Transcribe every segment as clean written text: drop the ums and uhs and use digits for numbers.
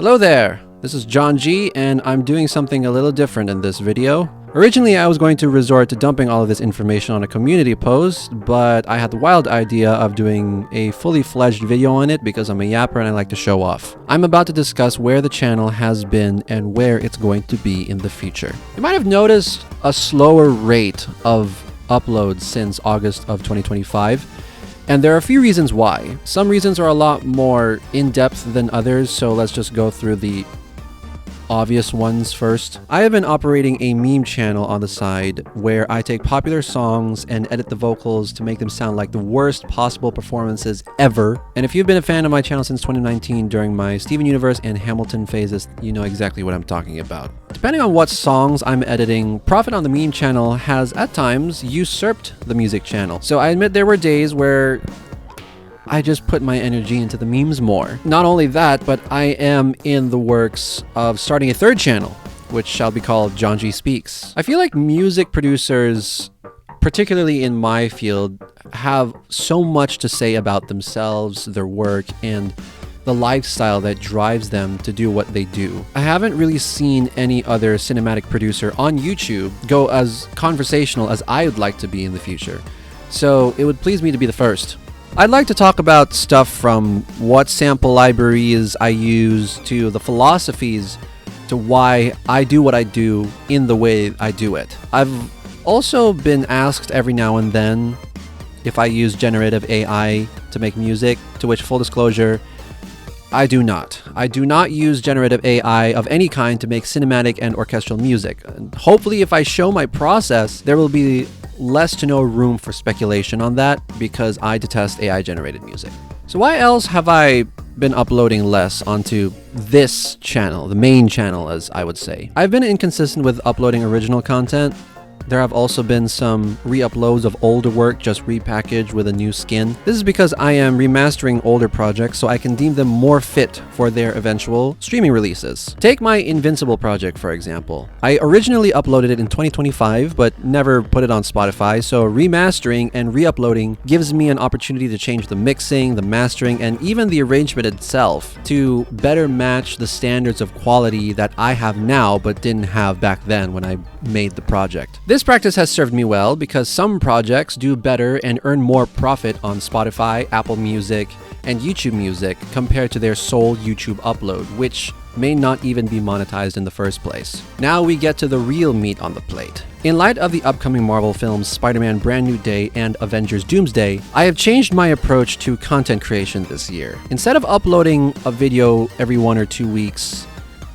Hello there, this is John G, and I'm doing something a little different in this video. Originally, I was going to resort to dumping all of this information on a community post, but I had the wild idea of doing a fully fledged video on it because I'm a yapper and I like to show off. I'm about to discuss where the channel has been and where it's going to be in the future. You might have noticed a slower rate of uploads since August of 2025. And there are a few reasons why. Some reasons are a lot more in-depth than others, so let's just go through the obvious ones first. I have been operating a meme channel on the side where I take popular songs and edit the vocals to make them sound like the worst possible performances ever. And if you've been a fan of my channel since 2019 during my Steven Universe and Hamilton phases, you know exactly what I'm talking about. Depending on what songs I'm editing, Profit on the meme channel has at times usurped the music channel. So I admit there were days where I just put my energy into the memes more. Not only that, but I am in the works of starting a third channel, which shall be called John G Speaks. I feel like music producers, particularly in my field, have so much to say about themselves, their work, and the lifestyle that drives them to do what they do. I haven't really seen any other cinematic producer on YouTube go as conversational as I would like to be in the future. So it would please me to be the first. I'd like to talk about stuff from what sample libraries I use to the philosophies to why I do what I do in the way I do it. I've also been asked every now and then if I use generative AI to make music, to which, full disclosure, I do not. I do not use generative AI of any kind to make cinematic and orchestral music. And hopefully, if I show my process, there will be less to no room for speculation on that because I detest AI-generated music. So why else have I been uploading less onto this channel, the main channel as I would say? I've been inconsistent with uploading original content. There have also been some re-uploads of older work just repackaged with a new skin. This is because I am remastering older projects so I can deem them more fit for their eventual streaming releases. Take my Invincible project, for example. I originally uploaded it in 2025 but never put it on Spotify, so remastering and re-uploading gives me an opportunity to change the mixing, the mastering, and even the arrangement itself to better match the standards of quality that I have now but didn't have back then when I made the project. This practice has served me well because some projects do better and earn more profit on Spotify, Apple Music, and YouTube Music compared to their sole YouTube upload, which may not even be monetized in the first place. Now we get to the real meat on the plate. In light of the upcoming Marvel films Spider-Man Brand New Day and Avengers Doomsday, I have changed my approach to content creation this year. Instead of uploading a video every 1 or 2 weeks,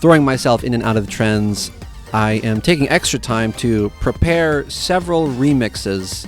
throwing myself in and out of the trends, I am taking extra time to prepare several remixes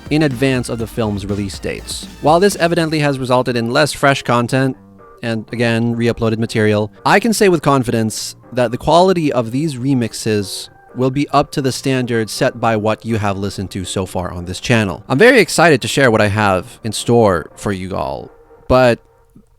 in advance of the film's release dates. While this evidently has resulted in less fresh content, and again, re-uploaded material, I can say with confidence that the quality of these remixes will be up to the standard set by what you have listened to so far on this channel. I'm very excited to share what I have in store for you all, but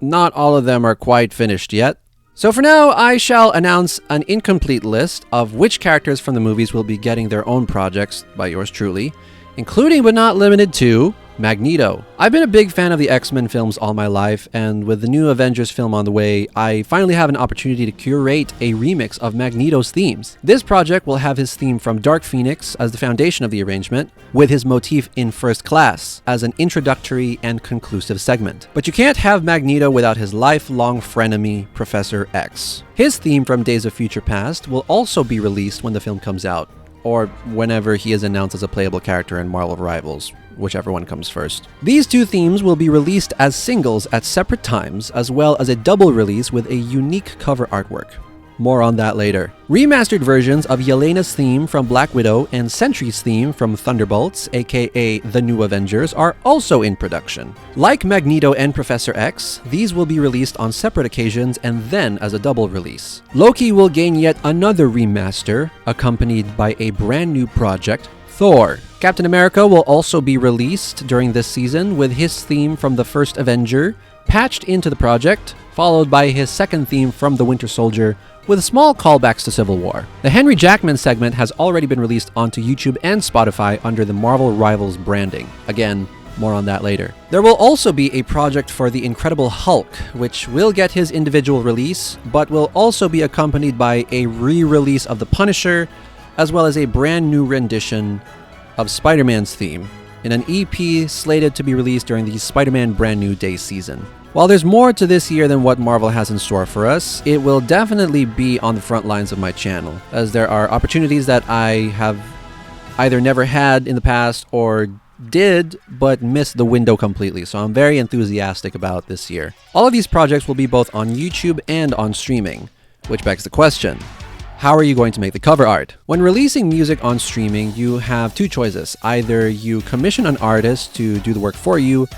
not all of them are quite finished yet. So for now, I shall announce an incomplete list of which characters from the movies will be getting their own projects by yours truly, including but not limited to Magneto. I've been a big fan of the X-Men films all my life, and with the new Avengers film on the way, I finally have an opportunity to curate a remix of Magneto's themes. This project will have his theme from Dark Phoenix as the foundation of the arrangement, with his motif in First Class as an introductory and conclusive segment. But you can't have Magneto without his lifelong frenemy, Professor X. His theme from Days of Future Past will also be released when the film comes out, or whenever he is announced as a playable character in Marvel Rivals, whichever one comes first. These two themes will be released as singles at separate times, as well as a double release with a unique cover artwork. More on that later. Remastered versions of Yelena's theme from Black Widow and Sentry's theme from Thunderbolts, aka The New Avengers, are also in production. Like Magneto and Professor X, these will be released on separate occasions and then as a double release. Loki will gain yet another remaster, accompanied by a brand new project, Thor. Captain America will also be released during this season with his theme from the first Avenger patched into the project, followed by his second theme from The Winter Soldier, with small callbacks to Civil War. The Henry Jackman segment has already been released onto YouTube and Spotify under the Marvel Rivals branding. Again, More on that later. There will also be a project for the Incredible Hulk, which will get his individual release, but will also be accompanied by a re-release of The Punisher, as well as a brand new rendition of Spider-Man's theme in an EP slated to be released during the Spider-Man Brand New Day season. While there's more to this year than what Marvel has in store for us, it will definitely be on the front lines of my channel, as there are opportunities that I have either never had in the past or did but missed the window completely, so I'm very enthusiastic about this year. All of these projects will be both on YouTube and on streaming, which begs the question: how are you going to make the cover art? When releasing music on streaming, you have two choices. Either you commission an artist to do the work for you,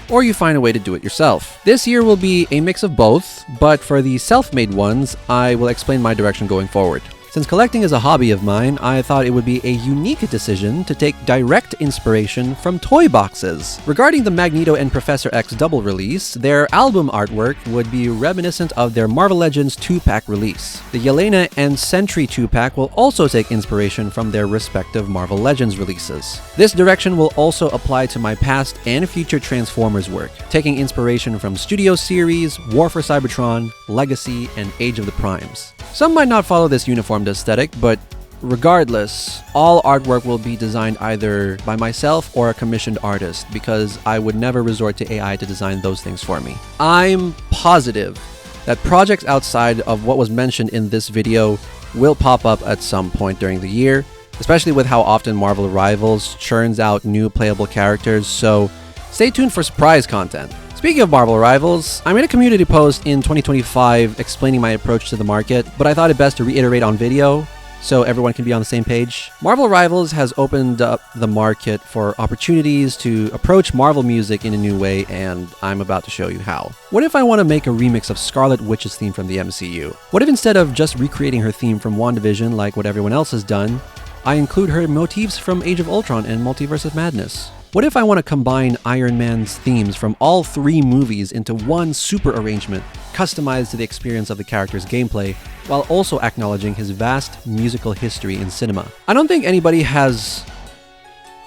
or you find a way to do it yourself. This year will be a mix of both, but for the self-made ones, I will explain my direction going forward. Since collecting is a hobby of mine, I thought it would be a unique decision to take direct inspiration from toy boxes. Regarding the Magneto and Professor X double release, their album artwork would be reminiscent of their Marvel Legends 2-pack release. The Yelena and Sentry 2-pack will also take inspiration from their respective Marvel Legends releases. This direction will also apply to my past and future Transformers work, taking inspiration from Studio Series, War for Cybertron, Legacy, and Age of the Primes. Some might not follow this uniformed aesthetic, but regardless, all artwork will be designed either by myself or a commissioned artist, because I would never resort to AI to design those things for me. I'm positive that projects outside of what was mentioned in this video will pop up at some point during the year, especially with how often Marvel Rivals churns out new playable characters, so stay tuned for surprise content. Speaking of Marvel Rivals, I made a community post in 2025 explaining my approach to the market, but I thought it best to reiterate on video so everyone can be on the same page. Marvel Rivals has opened up the market for opportunities to approach Marvel music in a new way, and I'm about to show you how. What if I want to make a remix of Scarlet Witch's theme from the MCU? What if instead of just recreating her theme from WandaVision like what everyone else has done, I include her motifs from Age of Ultron and Multiverse of Madness? What if I want to combine Iron Man's themes from all 3 movies into one super arrangement, customized to the experience of the character's gameplay, while also acknowledging his vast musical history in cinema? I don't think anybody has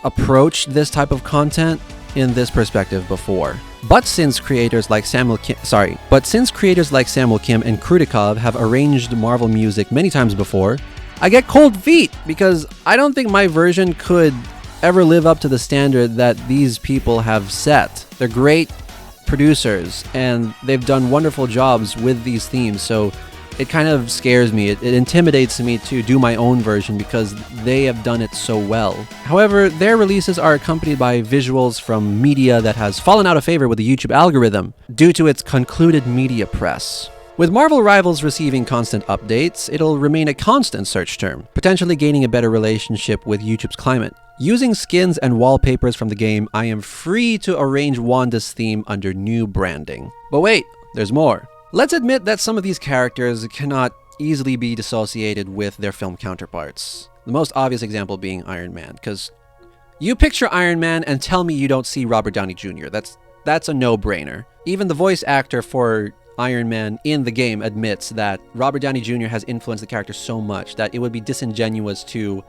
approached this type of content in this perspective before. But since creators like Samuel Kim and Krutikov have arranged Marvel music many times before, I get cold feet because I don't think my version could ever live up to the standard that these people have set. They're great producers and they've done wonderful jobs with these themes, so it kind of scares me. It intimidates me to do my own version because they have done it so well. However, their releases are accompanied by visuals from media that has fallen out of favor with the YouTube algorithm due to its concluded media press. With Marvel Rivals receiving constant updates, it'll remain a constant search term, potentially gaining a better relationship with YouTube's climate. Using skins and wallpapers from the game, I am free to arrange Wanda's theme under new branding. But wait, there's more. Let's admit that some of these characters cannot easily be dissociated with their film counterparts. The most obvious example being Iron Man, because you picture Iron Man and tell me you don't see Robert Downey Jr. That's a no-brainer. Even the voice actor for Iron Man in the game admits that Robert Downey Jr. has influenced the character so much that it would be disingenuous to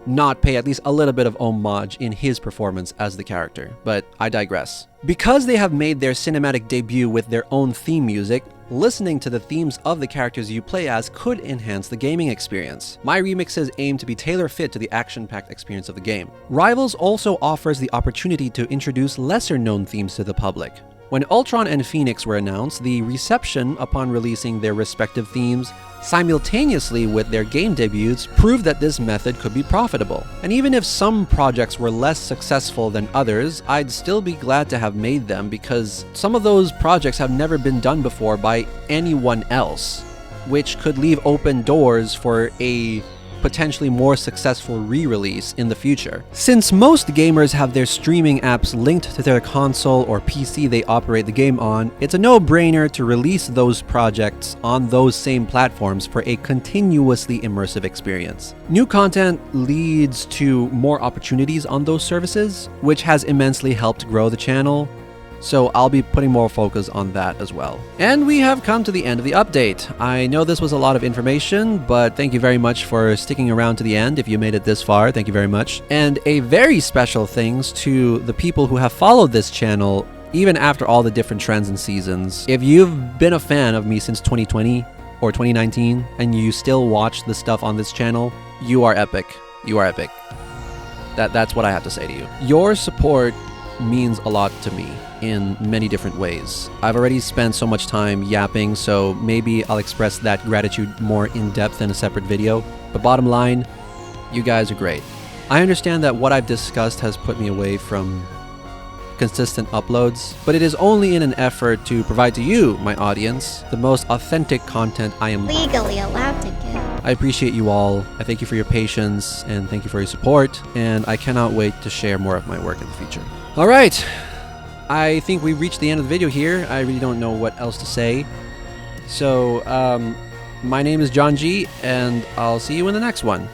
not pay at least a little bit of homage in his performance as the character. But I digress. Because they have made their cinematic debut with their own theme music, listening to the themes of the characters you play as could enhance the gaming experience. My remixes aim to be tailor-fit to the action-packed experience of the game. Rivals also offers the opportunity to introduce lesser-known themes to the public. When Ultron and Phoenix were announced, the reception upon releasing their respective themes simultaneously with their game debuts proved that this method could be profitable. And even if some projects were less successful than others, I'd still be glad to have made them because some of those projects have never been done before by anyone else, which could leave open doors for a potentially more successful re-release in the future. Since most gamers have their streaming apps linked to their console or PC they operate the game on, it's a no-brainer to release those projects on those same platforms for a continuously immersive experience. New content leads to more opportunities on those services, which has immensely helped grow the channel. So I'll be putting more focus on that as well. And we have come to the end of the update. I know this was a lot of information, but thank you very much for sticking around to the end. If you made it this far, thank you very much. And a very special thanks to the people who have followed this channel even after all the different trends and seasons. If you've been a fan of me since 2020 or 2019 and you still watch the stuff on this channel, you are epic. You are epic. That's what I have to say to you. Your support means a lot to me in many different ways. I've already spent so much time yapping, so maybe I'll express that gratitude more in depth in a separate video. But bottom line, you guys are great. I understand that what I've discussed has put me away from consistent uploads, but it is only in an effort to provide to you, my audience, the most authentic content I am legally allowed to give. I appreciate you all. I thank you for your patience and thank you for your support, and I cannot wait to share more of my work in the future. All right, I think we reached the end of the video here. I really don't know what else to say. So, my name is John G, and I'll see you in the next one.